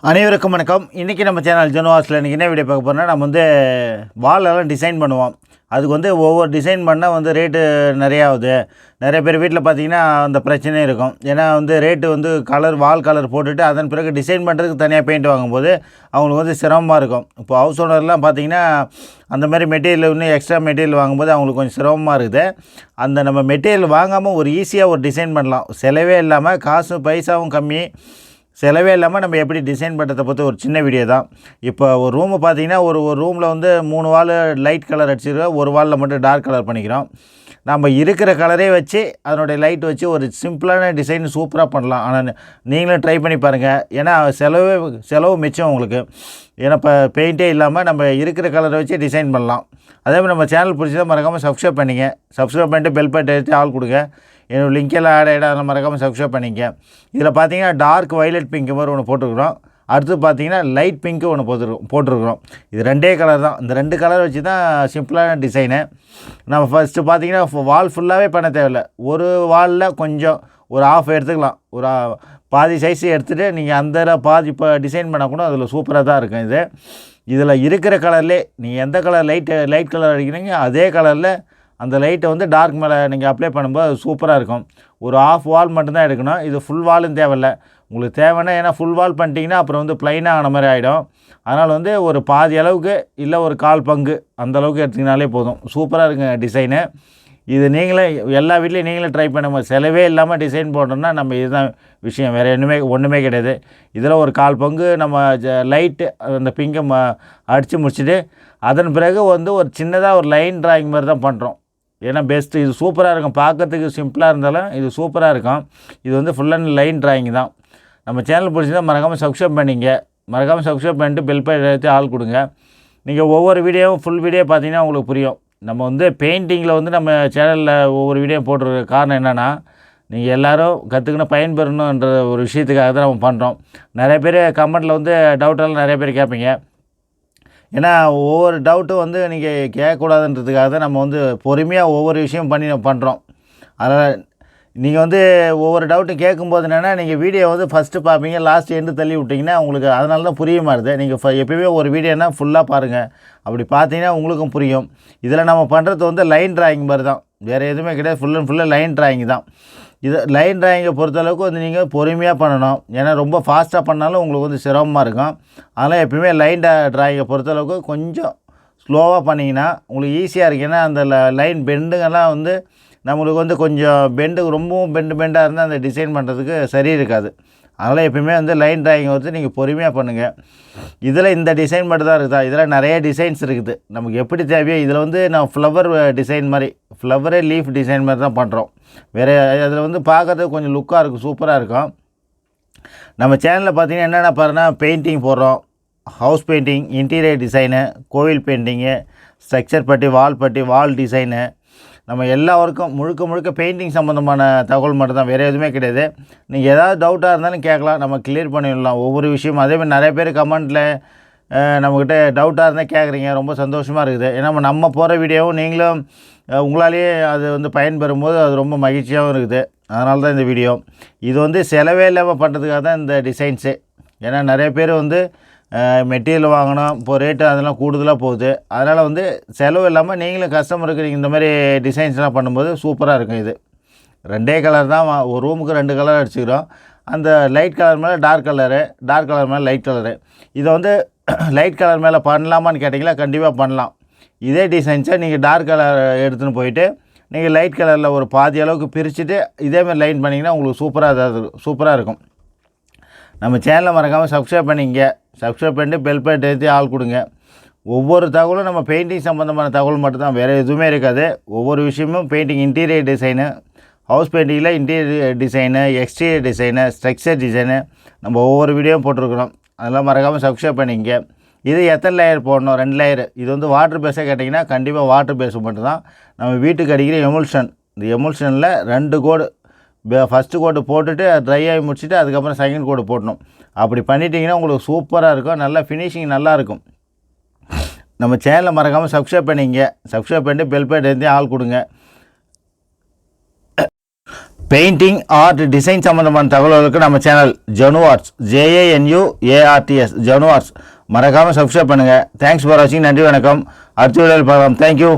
அனைவருக்கும் வணக்கம். இன்றைக்கி நம்ம சேனல் ஜெனோவாஸில் இன்றைக்கி என்ன வீடியோ பார்க்க போகிறோம்னா, நம்ம வாலெல்லாம் டிசைன் பண்ணுவோம். அதுக்கு ஒவ்வொரு டிசைன் பண்ணால் ரேட்டு நிறையா ஆகுது. நிறைய பேர் வீட்டில் பார்த்தீங்கன்னா அந்த பிரச்சனையும் இருக்கும். ஏன்னா ரேட்டு வால் கலர் போட்டுட்டு அதன் பிறகு டிசைன் பண்ணுறதுக்கு தனியாக பெயிண்ட் வாங்கும்போது அவங்களுக்கு சிரமமாக இருக்கும். இப்போ ஹவுஸ் ஓனர்லாம் பார்த்தீங்கன்னா அந்த மாதிரி மெட்டீரியல் இன்னும் எக்ஸ்ட்ரா மெட்டீரியல் வாங்கும்போது அவங்களுக்கு கொஞ்சம் சிரமமாக இருக்குது. அந்த நம்ம மெட்டீரியல் வாங்காமல் ஒரு ஈஸியாக ஒரு டிசைன் பண்ணலாம். செலவே இல்லாமல், காசு பைசாவும் கம்மி, செலவே இல்லாமல் நம்ம எப்படி டிசைன் பண்ணுறதை பற்றி ஒரு சின்ன வீடியோ தான். இப்போ ஒரு ரூமு பார்த்தீங்கன்னா ஒரு ரூமில் 3 வால் லைட் கலர் அடிச்சிருக்கோம், ஒரு வாலில் மட்டும் டார்க் கலர் பண்ணிக்கிறோம். நம்ம இருக்கிற கலரே வச்சு அதனுடைய லைட் வச்சு ஒரு சிம்பிளான டிசைன் சூப்பராக பண்ணலாம். ஆனால் நீங்களும் ட்ரை பண்ணி பாருங்கள். ஏன்னா செலவு மிச்சம் உங்களுக்கு. ஏன்னா இப்போ பெயிண்ட்டே இல்லாமல் நம்ம இருக்கிற கலரை வச்சு டிசைன் பண்ணலாம். அதே மாதிரி நம்ம சேனல் பிடிச்சதா மறக்காமல் சப்ஸ்கிரைப் பண்ணிங்க. சப்ஸ்கிரைப் பண்ணிட்டு பெல் பட்டன் எடுத்து ஆள் கொடுங்க. என்னோடய லிங்கெல்லாம் ஆட் ஆகிடும், அதை மறக்காமல் சப்ஸ்கிரைப் பண்ணிங்க. இதில் பார்த்தீங்கன்னா டார்க் வயலட் பிங்க் மாதிரி ஒன்று போட்டுருக்குறோம். அடுத்து பார்த்தீங்கன்னா லைட் பிங்க்கு ஒன்று போட்டிருக்கிறோம். இது 2 கலர் தான். இந்த 2 கலர் வச்சு தான் சிம்பிளான டிசைனு. நம்ம ஃபஸ்ட்டு பார்த்தீங்கன்னா வால் ஃபுல்லாகவே பண்ண தேவையில்லை. ஒரு வாலில் கொஞ்சம் ஒரு ஆஃப் எடுத்துக்கலாம். ஒரு பாதி சைஸு எடுத்துகிட்டு நீங்கள் அந்த பாதி இப்போ டிசைன் பண்ணால் கூட அதில் சூப்பராக தான் இருக்கும். இதில் இருக்கிற கலர்லேயே நீங்கள் எந்த கலர் லைட் கலர் அடிக்கிறீங்க அதே கலரில் அந்த லைட்டை டார்க் மேலே நீங்கள் அப்ளை பண்ணும்போது அது சூப்பராக இருக்கும். ஒரு ஆஃப் வால் மட்டும்தான் எடுக்கணும். இது ஃபுல் வாலும் தேவையில்லை. உங்களுக்கு தேவைன்னா, ஏன்னா ஃபுல் வால் பண்ணிட்டீங்கன்னா அப்புறம் ப்ளைனாக ஆன மாதிரி ஆகிடும். அதனால் ஒரு பாதி அளவுக்கு இல்லை ஒரு 1/4 பங்கு அந்த அளவுக்கு எடுத்திங்கனாலே போதும். சூப்பராக இருக்குங்க டிசைனு. இது நீங்களே எல்லா வீட்லேயும் நீங்களே ட்ரை பண்ணும்போது செலவே இல்லாமல் டிசைன் போட்டோம்னா நம்ம இதுதான் விஷயம். வேறு ஒன்றுமே கிடையாது. இதில் ஒரு 1/4 பங்கு நம்ம லைட்டு அந்த பிங்கை அடித்து முடிச்சுட்டு அதன் பிறகு ஒரு சின்னதாக ஒரு லைன் ட்ராயிங் மாதிரி தான் பண்ணுறோம். ஏன்னா பெஸ்ட்டு, இது சூப்பராக இருக்கும். பார்க்கறதுக்கு சிம்பிளாக இருந்தாலும் இது சூப்பராக இருக்கும். இது ஃபுல் அண்ட் லைன் ட்ராயிங் தான். நம்ம சேனல் பிடிச்சதான் மறக்காமல் சப்ஸ்கிரைப் பண்ணிங்க. மறக்காமல் சப்ஸ்கிரைப் பண்ணிட்டு பெல் பட்டன் எடுத்து ஆள் கொடுங்க. நீங்கள் ஒவ்வொரு வீடியோவும் ஃபுல் வீடியோ பார்த்தீங்கன்னா உங்களுக்கு புரியும். நம்ம பெயிண்டிங்கில் நம்ம சேனலில் ஒவ்வொரு வீடியோ போட்டுருக்க காரணம் என்னென்னா, நீங்கள் எல்லோரும் கற்றுக்கணும், பயன்பெறணுன்ற ஒரு விஷயத்துக்காக தான் நம்ம பண்ணுறோம். நிறைய பேர் கமெண்ட்டில் டவுட்டெல்லாம் நிறைய பேர் கேட்பீங்க. ஏன்னா ஒவ்வொரு டவுட்டும் நீங்கள் கேட்கக்கூடாதுன்றதுக்காக தான் நம்ம பொறுமையாக ஒவ்வொரு விஷயம் பண்ணி பண்ணுறோம். அதனால் நீங்கள் ஒவ்வொரு டவுட்டும் கேட்கும்போது என்னென்னா, நீங்கள் வீடியோ ஃபஸ்ட்டு பார்ப்பீங்க, லாஸ்ட் எண்டு தள்ளி விட்டிங்கன்னா உங்களுக்கு அதனால தான் புரிய மாறுது. நீங்கள் எப்போயுமே ஒரு வீடியோனா ஃபுல்லாக பாருங்கள். அப்படி பார்த்தீங்கன்னா உங்களுக்கும் புரியும். இதில் நம்ம பண்ணுறது லைன் ட்ராயிங் மாதிரி தான், வேறு எதுவுமே கிடையாது. ஃபுல் அண்ட் ஃபுல்லாக லைன் ட்ராயிங் தான். இது லைன் ட்ராயிங்கை பொறுத்தளவுக்கு நீங்கள் பொறுமையாக பண்ணணும். ஏன்னா ரொம்ப ஃபாஸ்ட்டாக பண்ணாலும் உங்களுக்கு சிரமமாக இருக்கும். அதனால் எப்பயுமே லைன் ட்ராயிங்கை பொறுத்தளவுக்கு கொஞ்சம் ஸ்லோவாக பண்ணிங்கன்னா உங்களுக்கு ஈஸியாக இருக்குது. ஏன்னா அந்த லைன் பெண்டுங்கெல்லாம் நம்மளுக்கு கொஞ்சம் ரொம்பவும் பெண்டாக இருந்தால் அந்த டிசைன் பண்ணுறதுக்கு சரி இருக்காது. அதனால் எப்பயுமே லைன் ட்ராயிங்கை நீங்கள் பொறுமையாக பண்ணுங்கள். இதில் இந்த டிசைன் மட்டும் தான் இருக்குதா? இதில் நிறைய டிசைன்ஸ் இருக்குது. நமக்கு எப்படி தேவையோ இதில் நான் ஃப்ளவர் டிசைன் மாதிரி, ஃப்ளவரே லீஃப் டிசைன் மாதிரி தான் பண்ணுறோம். வேறு அதில் பார்க்குறதுக்கு கொஞ்சம் லுக்காக இருக்கும், சூப்பராக இருக்கும். நம்ம சேனலில் பார்த்தீங்கன்னா என்னென்ன பாருன்னா, பெயிண்டிங் போடுறோம், ஹவுஸ் பெயிண்டிங், இன்டீரியர் டிசைனு, கோவில் பெயிண்டிங்கு, ஸ்ட்ரக்சர் பட்டி, வால் டிசைனு, நம்ம எல்லா ஒர்க்கும் முழுக்க பெயிண்டிங் சம்மந்தமான தகவல் மட்டும் தான், வேறு எதுவுமே கிடையாது. நீங்கள் ஏதாவது டவுட்டாக இருந்தாலும் கேட்கலாம், நம்ம கிளியர் பண்ணிடலாம் ஒவ்வொரு விஷயமும். அதேமாதிரி நிறைய பேர் கமெண்ட்டில் நம்மக்கிட்ட டவுட்டாக இருந்தால் கேட்குறீங்க, ரொம்ப சந்தோஷமாக இருக்குது. ஏன்னா நம்ம போகிற வீடியோவும் நீங்களும் உங்களாலேயே அது பயன்பெறும்போது அது ரொம்ப மகிழ்ச்சியாகவும் இருக்குது. அதனால தான் இந்த வீடியோ. இது செலவே இல்லாமல் பண்ணுறதுக்காக தான் இந்த டிசைன்ஸு. ஏன்னா நிறைய பேர் மெட்டீரியல் வாங்கணும், இப்போ ரேட்டு அதெல்லாம் கூடுதலாக போகுது. அதனால் செலவு இல்லாமல் நீங்களும் கஸ்டமருக்கு நீங்கள் இந்த மாதிரி டிசைன்ஸ்லாம் பண்ணும்போது சூப்பராக இருக்கும். இது 2 கலர் தான், ஒரு ரூமுக்கு 2 கலர் அடிச்சுக்கிறோம். அந்த லைட் கலர் மேலே டார்க் கலர் மேலே லைட் கலரு. இதை லைட் கலர் மேலே பண்ணலாமான்னு கேட்டிங்களா, கண்டிப்பாக பண்ணலாம். இதே டிசைன்ஸை நீங்கள் டார்க் கலர் எடுத்துன்னு போயிட்டு நீங்கள் லைட் கலரில் ஒரு பாதி அளவுக்கு பிரிச்சுட்டு இதேமாதிரி லைன் பண்ணிங்கன்னா உங்களுக்கு சூப்பராக இருக்கும். நம்ம சேனலை மறக்காமல் சப்ஸ்கிரைப் பண்ணிங்க. சப்ஸ்கிரைப் பண்ணிட்டு பெல் பட்டன் எடுத்து ஆள் கொடுங்க. ஒவ்வொரு தகவலும் நம்ம பெயிண்டிங் சம்மந்தமான தகவல் மட்டும்தான், வேறு எதுவுமே இருக்காது. ஒவ்வொரு விஷயமும் பெயிண்டிங், இன்டீரியர் டிசைனு, ஹவுஸ் பெயிண்டிங்கில் interior design, exterior design, structure design, நம்ம ஒவ்வொரு வீடியோவும் போட்டிருக்கிறோம். அதெல்லாம் மறக்காமல் சப்ஸ்கிரைப் பண்ணிங்க. இது எத்தனை லேயர் போடணும்? 2 லேயர். இது வாட்டர் பேஸாக கேட்டிங்கன்னா கண்டிப்பாக வாட்டர் பேஸ் மட்டும்தான். நம்ம வீட்டுக்கு அடிக்கிற எமுல்ஷன், இந்த எமுல்ஷனில் 2 கோடு, ஃபஸ்ட்டு கோடு போட்டுட்டு ட்ரை ஆகி முடிச்சுட்டு அதுக்கப்புறம் செகண்ட் கோடு போடணும். அப்படி பண்ணிட்டீங்கன்னா உங்களுக்கு சூப்பராக இருக்கும், நல்லா ஃபினிஷிங் நல்லாயிருக்கும். நம்ம சேனலை மறக்காமல் சப்ஸ்கிரைப் பண்ணிங்க. சப்ஸ்கிரைப் பண்ணிட்டு பெல் பட்டன் எடுத்து ஆள் கொடுங்க. பெயிண்டிங் ஆர்ட் டிசைன் சம்மந்தமான தகவல்களுக்கு நம்ம சேனல் ஜனு ஆர்ட்ஸ் JANUARTS ஜனு ஆர்ட்ஸ் மறக்காமல் சப்ஸ்கிரைப் பண்ணுங்கள். தேங்க்ஸ் ஃபார் வாட்சிங். நன்றி, வணக்கம். அடுத்த வீடியோவில் பார்க்கலாம். தேங்க்யூ.